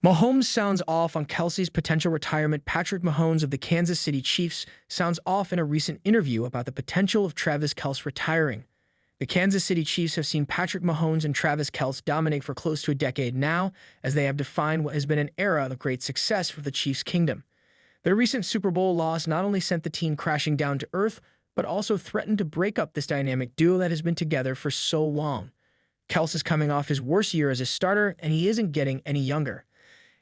Mahomes sounds off on Kelce's potential retirement. Patrick Mahomes of the Kansas City Chiefs sounds off in a recent interview about the potential of Travis Kelce retiring. The Kansas City Chiefs have seen Patrick Mahomes and Travis Kelce dominate for close to a decade now, as they have defined what has been an era of great success for the Chiefs' kingdom. Their recent Super Bowl loss not only sent the team crashing down to earth, but also threatened to break up this dynamic duo that has been together for so long. Kelce is coming off his worst year as a starter, and he isn't getting any younger.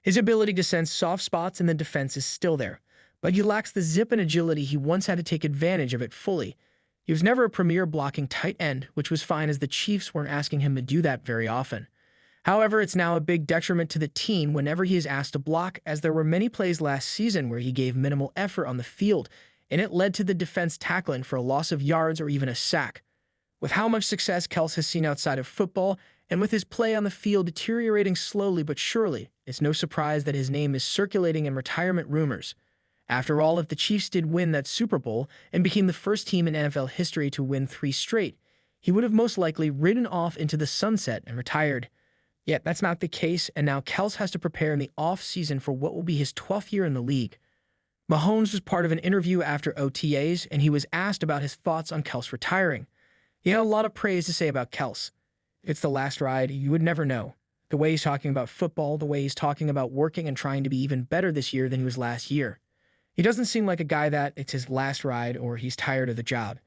His ability to sense soft spots in the defense is still there, but he lacks the zip and agility he once had to take advantage of it fully. He was never a premier blocking tight end, which was fine as the Chiefs weren't asking him to do that very often. However, it's now a big detriment to the team whenever he is asked to block, as there were many plays last season where he gave minimal effort on the field, and it led to the defense tackling for a loss of yards or even a sack. With how much success Kelce has seen outside of football, and with his play on the field deteriorating slowly but surely, it's no surprise that his name is circulating in retirement rumors. After all, if the Chiefs did win that Super Bowl and became the first team in NFL history to win 3 straight, he would have most likely ridden off into the sunset and retired. Yet that's not the case, and now Kelce has to prepare in the off-season for what will be his 12th year in the league. Mahomes was part of an interview after OTAs, and he was asked about his thoughts on Kelce retiring. He had a lot of praise to say about Kelce. It's the last ride, you would never know. The way he's talking about football, the way he's talking about working and trying to be even better this year than he was last year. He doesn't seem like a guy that it's his last ride or he's tired of the job.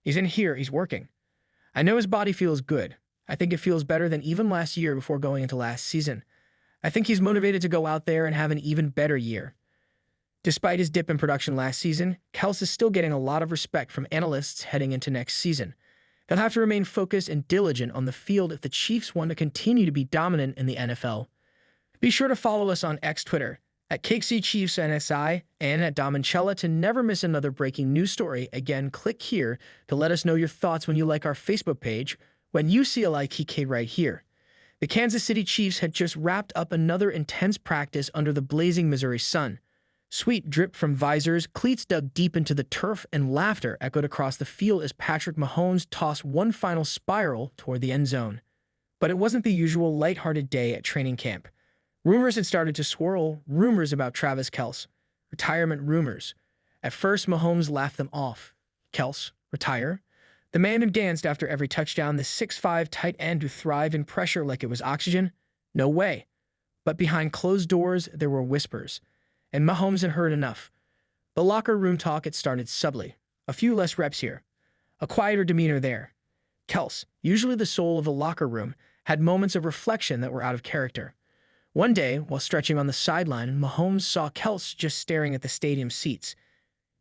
He's in here, he's working. I know his body feels good. I think it feels better than even last year before going into last season. I think he's motivated to go out there and have an even better year. Despite his dip in production last season, Kelce is still getting a lot of respect from analysts heading into next season. He'll have to remain focused and diligent on the field if the Chiefs want to continue to be dominant in the NFL. Be sure to follow us on X Twitter at KCChiefsNSI and at Domincella to never miss another breaking news story. Again, click here to let us know your thoughts when you like our Facebook page. When you see a like, key right here. The Kansas City Chiefs had just wrapped up another intense practice under the blazing Missouri sun. Sweet drip from visors, cleats dug deep into the turf, and laughter echoed across the field as Patrick Mahomes tossed one final spiral toward the end zone. But it wasn't the usual lighthearted day at training camp. Rumors had started to swirl, rumors about Travis Kelce. Retirement rumors. At first, Mahomes laughed them off. Kelce, retire? The man who danced after every touchdown, the 6'5" tight end who thrived in pressure like it was oxygen? No way. But behind closed doors, there were whispers. And Mahomes had heard enough. The locker room talk had started subtly. A few less reps here. A quieter demeanor there. Kelce, usually the soul of the locker room, had moments of reflection that were out of character. One day, while stretching on the sideline, Mahomes saw Kelce just staring at the stadium seats.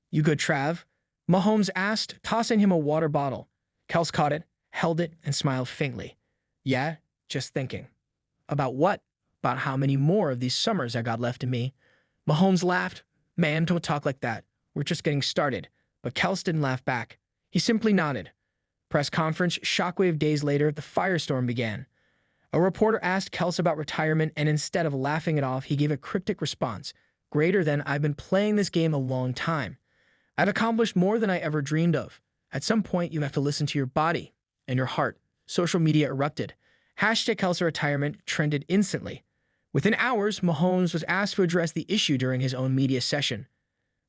"You good, Trav?" Mahomes asked, tossing him a water bottle. Kelce caught it, held it, and smiled faintly. "Yeah, just thinking." "About what?" "About how many more of these summers I got left in me." Mahomes laughed. "Man, don't talk like that. We're just getting started." But Kelce didn't laugh back. He simply nodded. Press conference, shockwave days later, the firestorm began. A reporter asked Kelce about retirement, and instead of laughing it off, he gave a cryptic response. "Greater than I've been playing this game a long time. I've accomplished more than I ever dreamed of. At some point, you have to listen to your body and your heart." Social media erupted. Hashtag Kelce retirement trended instantly. Within hours, Mahomes was asked to address the issue during his own media session.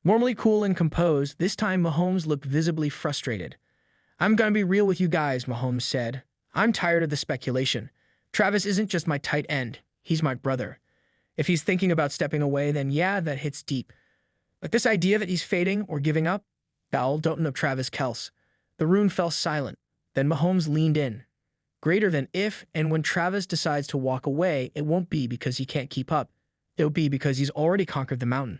Normally cool and composed, this time Mahomes looked visibly frustrated. "I'm gonna be real with you guys," Mahomes said. "I'm tired of the speculation. Travis isn't just my tight end, he's my brother. If he's thinking about stepping away, then yeah, that hits deep. But this idea that he's fading or giving up? Foul, don't know Travis Kelce." The room fell silent. Then Mahomes leaned in. "Greater than if and when Travis decides to walk away, it won't be because he can't keep up. It'll be because he's already conquered the mountain."